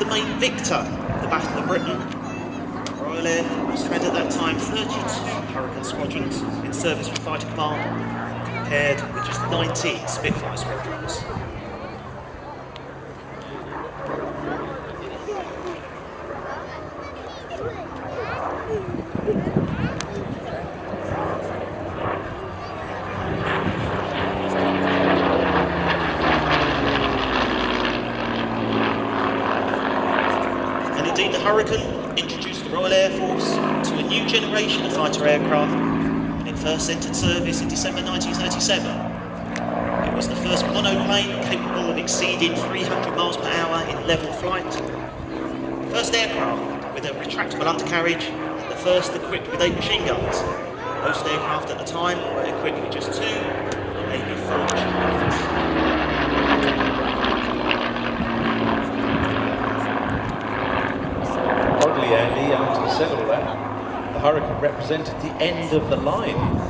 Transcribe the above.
the main victor of the Battle of Britain. Royal Air Force had at that time 32 Hurricane squadrons in service with Fighter Command, compared with just 19 Spitfire squadrons. And indeed, the Hurricane introduced the Royal Air Force to a new generation of fighter aircraft when it first entered service in December 1937. It was the first monoplane capable of exceeding 300 miles per hour in level flight, the first aircraft with a retractable undercarriage, and the first equipped with 8 machine guns. Most aircraft at the time were equipped with just 2, maybe 4 machine guns. Oddly, Andy, after you said all that, the Hurricane represented the end of the line.